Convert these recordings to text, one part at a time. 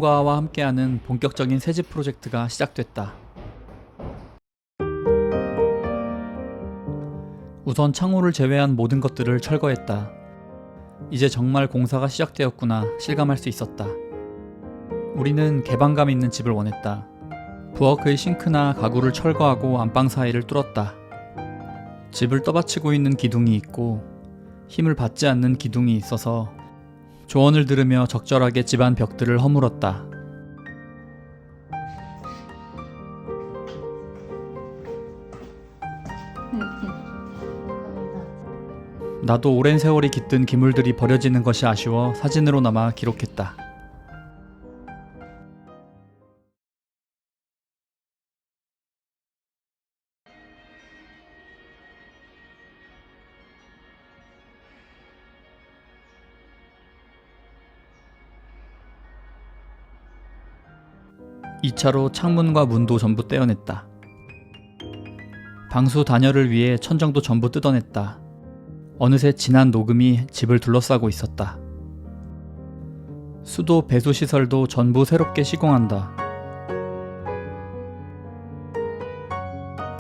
전문가와 함께하는 본격적인 새집 프로젝트가 시작됐다. 우선 창호를 제외한 모든 것들을 철거했다. 이제 정말 공사가 시작되었구나 실감할 수 있었다. 우리는 개방감 있는 집을 원했다. 부엌의 싱크나 가구를 철거하고 안방 사이를 뚫었다. 집을 떠받치고 있는 기둥이 있고 힘을 받지 않는 기둥이 있어서 조언을 들으며 적절하게 집안 벽들을 허물었다. 나도 오랜 세월이 깃든 기물들이 버려지는 것이 아쉬워 사진으로나마 기록했다. 이 차로 창문과 문도 전부 떼어냈다. 방수 단열을 위해 천정도 전부 뜯어냈다. 어느새 진한 녹음이 집을 둘러싸고 있었다. 수도 배수 시설도 전부 새롭게 시공한다.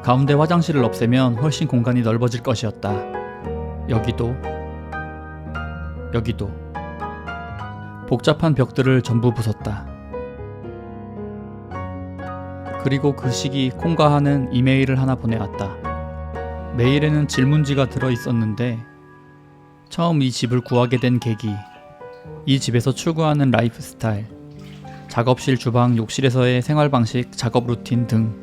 가운데 화장실을 없애면 훨씬 공간이 넓어질 것이었다. 여기도 복잡한 벽들을 전부 부쉈다. 그리고 그 시기 콩과 하는 이메일을 하나 보내왔다. 메일에는 질문지가 들어있었는데 처음 이 집을 구하게 된 계기, 이 집에서 추구하는 라이프 스타일, 작업실, 주방, 욕실에서의 생활방식, 작업 루틴 등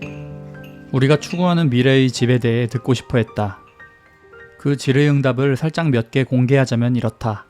우리가 추구하는 미래의 집에 대해 듣고 싶어 했다. 그 질의응답을 살짝 몇 개 공개하자면 이렇다.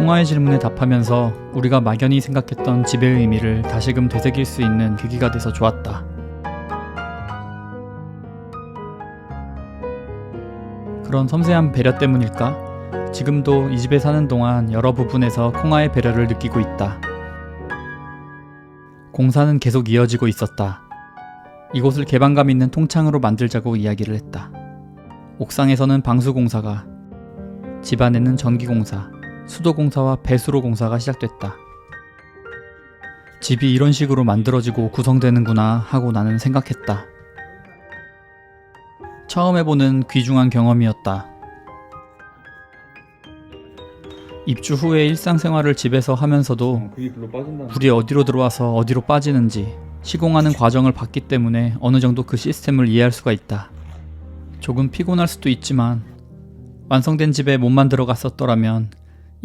콩아의 질문에 답하면서 우리가 막연히 생각했던 집의 의미를 다시금 되새길 수 있는 계기가 돼서 좋았다. 그런 섬세한 배려 때문일까? 지금도 이 집에 사는 동안 여러 부분에서 콩아의 배려를 느끼고 있다. 공사는 계속 이어지고 있었다. 이곳을 개방감 있는 통창으로 만들자고 이야기를 했다. 옥상에서는 방수공사가, 집안에는 전기공사, 수도공사와 배수로 공사가 시작됐다. 집이 이런 식으로 만들어지고 구성되는구나 하고 나는 생각했다. 처음 해보는 귀중한 경험이었다. 입주 후의 일상생활을 집에서 하면서도 불이 어디로 들어와서 어디로 빠지는지 시공하는 과정을 봤기 때문에 어느 정도 그 시스템을 이해할 수가 있다. 조금 피곤할 수도 있지만 완성된 집에 몸만 들어갔었더라면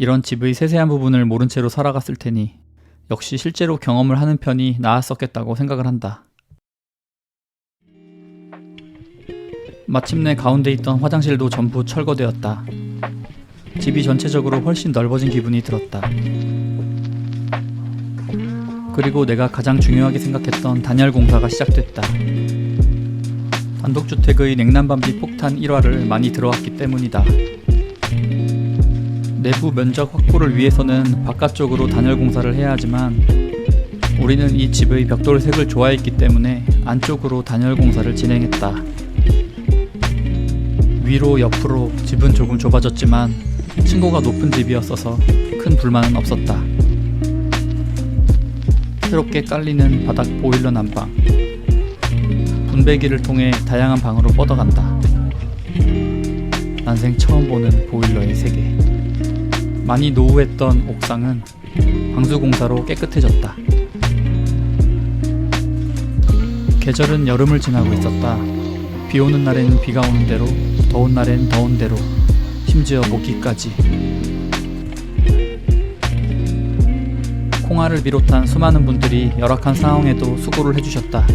이런 집의 세세한 부분을 모른 채로 살아갔을 테니 역시 실제로 경험을 하는 편이 나았었겠다고 생각을 한다. 마침내 가운데 있던 화장실도 전부 철거되었다. 집이 전체적으로 훨씬 넓어진 기분이 들었다. 그리고 내가 가장 중요하게 생각했던 단열 공사가 시작됐다. 단독주택의 냉난방비 폭탄 1화를 많이 들어왔기 때문이다. 내부 면적 확보를 위해서는 바깥쪽으로 단열 공사를 해야 하지만 우리는 이 집의 벽돌색을 좋아했기 때문에 안쪽으로 단열 공사를 진행했다. 위로 옆으로 집은 조금 좁아졌지만 층고가 높은 집이었어서 큰 불만은 없었다. 새롭게 깔리는 바닥 보일러 난방, 분배기를 통해 다양한 방으로 뻗어간다. 난생 처음 보는 보일러의 세계. 많이 노후했던 옥상은 방수공사로 깨끗해졌다. 계절은 여름을 지나고 있었다. 비 오는 날엔 비가 오는 대로, 더운 날엔 더운 대로, 심지어 모기까지. 콩아를 비롯한 수많은 분들이 열악한 상황에도 수고를 해주셨다.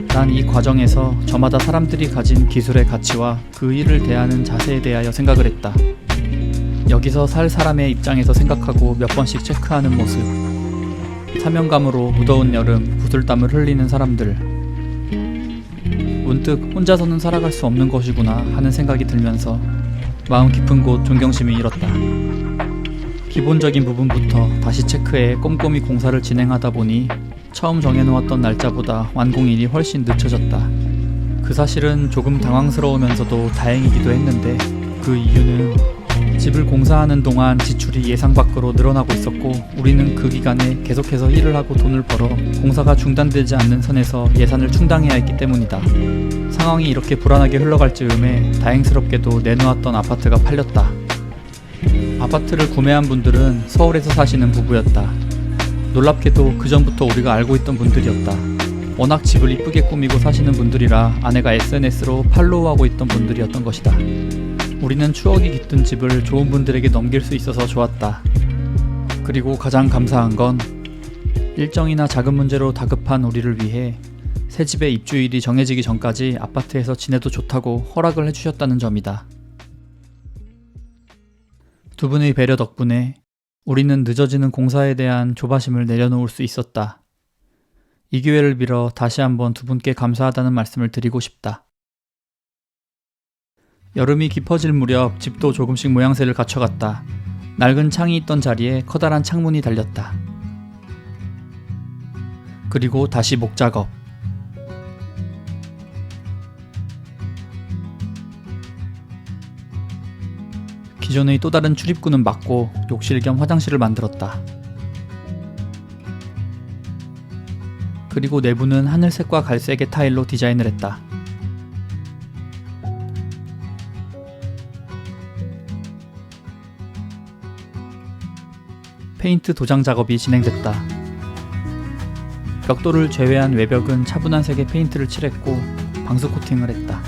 난 이 과정에서 저마다 사람들이 가진 기술의 가치와 그 일을 대하는 자세에 대하여 생각을 했다. 여기서 살 사람의 입장에서 생각하고 몇 번씩 체크하는 모습. 사명감으로 무더운 여름 구슬땀을 흘리는 사람들. 문득 혼자서는 살아갈 수 없는 것이구나 하는 생각이 들면서 마음 깊은 곳 존경심이 일었다. 기본적인 부분부터 다시 체크해 꼼꼼히 공사를 진행하다 보니 처음 정해놓았던 날짜보다 완공일이 훨씬 늦춰졌다. 그 사실은 조금 당황스러우면서도 다행이기도 했는데 그 이유는 집을 공사하는 동안 지출이 예상 밖으로 늘어나고 있었고 우리는 그 기간에 계속해서 일을 하고 돈을 벌어 공사가 중단되지 않는 선에서 예산을 충당해야 했기 때문이다. 상황이 이렇게 불안하게 흘러갈 즈음에 다행스럽게도 내놓았던 아파트가 팔렸다. 아파트를 구매한 분들은 서울에서 사시는 부부였다. 놀랍게도 그 전부터 우리가 알고 있던 분들이었다. 워낙 집을 이쁘게 꾸미고 사시는 분들이라 아내가 SNS로 팔로우하고 있던 분들이었던 것이다. 우리는 추억이 깃든 집을 좋은 분들에게 넘길 수 있어서 좋았다. 그리고 가장 감사한 건 일정이나 작은 문제로 다급한 우리를 위해 새 집의 입주일이 정해지기 전까지 아파트에서 지내도 좋다고 허락을 해주셨다는 점이다. 두 분의 배려 덕분에 우리는 늦어지는 공사에 대한 조바심을 내려놓을 수 있었다. 이 기회를 빌어 다시 한번 두 분께 감사하다는 말씀을 드리고 싶다. 여름이 깊어질 무렵 집도 조금씩 모양새를 갖춰갔다. 낡은 창이 있던 자리에 커다란 창문이 달렸다. 그리고 다시 목작업. 기존의 또 다른 출입구는 막고 욕실 겸 화장실을 만들었다. 그리고 내부는 하늘색과 갈색의 타일로 디자인을 했다. 페인트 도장 작업이 진행됐다. 벽돌을 제외한 외벽은 차분한 색의 페인트를 칠했고 방수 코팅을 했다.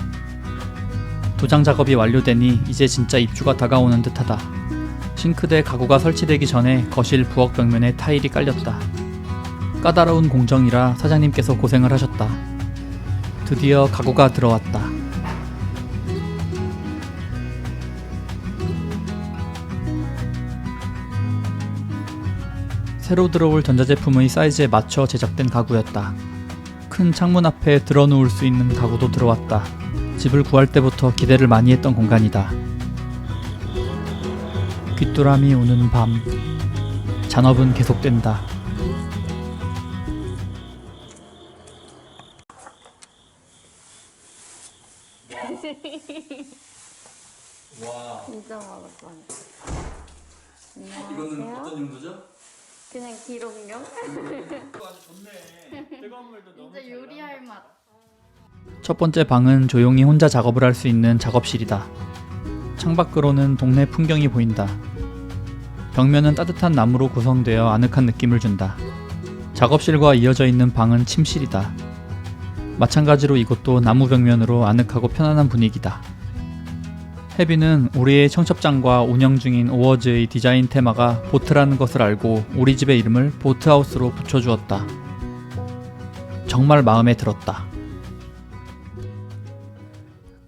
도장 작업이 완료되니 이제 진짜 입주가 다가오는 듯하다. 싱크대 가구가 설치되기 전에 거실 부엌 벽면에 타일이 깔렸다. 까다로운 공정이라 사장님께서 고생을 하셨다. 드디어 가구가 들어왔다. 새로 들어올 전자제품의 사이즈에 맞춰 제작된 가구였다. 큰 창문 앞에 들어놓을 수 있는 가구도 들어왔다. 집을 구할 때부터 기대를 많이 했던 공간이다. 귀뚜라미 우는 밤. 잔업은 계속된다. 와. 진짜 맛없어. 이거는 어떤 용도죠? 그냥 기록용? 아주 좋네. 뜨거운 물도 너무 진짜 요리할 맛. 첫 번째 방은 조용히 혼자 작업을 할 수 있는 작업실이다. 창밖으로는 동네 풍경이 보인다. 벽면은 따뜻한 나무로 구성되어 아늑한 느낌을 준다. 작업실과 이어져 있는 방은 침실이다. 마찬가지로 이곳도 나무 벽면으로 아늑하고 편안한 분위기다. 혜비는 우리의 청첩장과 운영 중인 오어즈의 디자인 테마가 보트라는 것을 알고 우리 집의 이름을 보트하우스로 붙여주었다. 정말 마음에 들었다.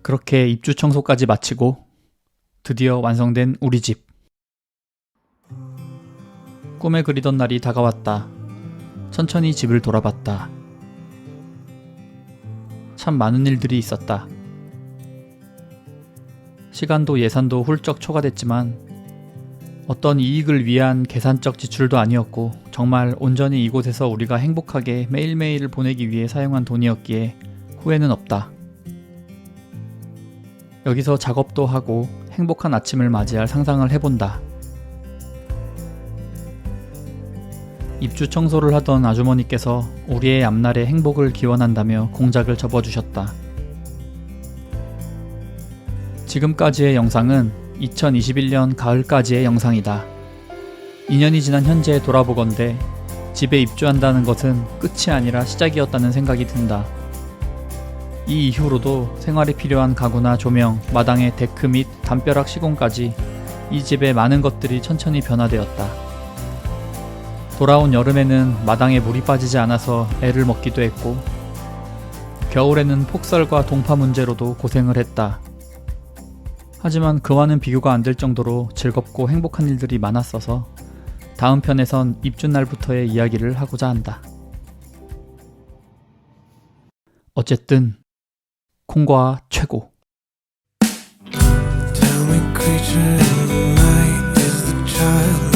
그렇게 입주 청소까지 마치고 드디어 완성된 우리 집. 꿈에 그리던 날이 다가왔다. 천천히 집을 돌아봤다. 참 많은 일들이 있었다. 시간도 예산도 훌쩍 초과됐지만 어떤 이익을 위한 계산적 지출도 아니었고 정말 온전히 이곳에서 우리가 행복하게 매일매일을 보내기 위해 사용한 돈이었기에 후회는 없다. 여기서 작업도 하고 행복한 아침을 맞이할 상상을 해본다. 입주 청소를 하던 아주머니께서 우리의 앞날에 행복을 기원한다며 공작을 접어주셨다. 지금까지의 영상은 2021년 가을까지의 영상이다. 2년이 지난 현재에 돌아보건대 집에 입주한다는 것은 끝이 아니라 시작이었다는 생각이 든다. 이 이후로도 생활에 필요한 가구나 조명, 마당의 데크 및 담벼락 시공까지 이 집의 많은 것들이 천천히 변화되었다. 돌아온 여름에는 마당에 물이 빠지지 않아서 애를 먹기도 했고, 겨울에는 폭설과 동파 문제로도 고생을 했다. 하지만 그와는 비교가 안 될 정도로 즐겁고 행복한 일들이 많았어서 다음 편에선 입주 날부터의 이야기를 하고자 한다. 어쨌든 콩과 최고. Tell me, creature in the night, is the child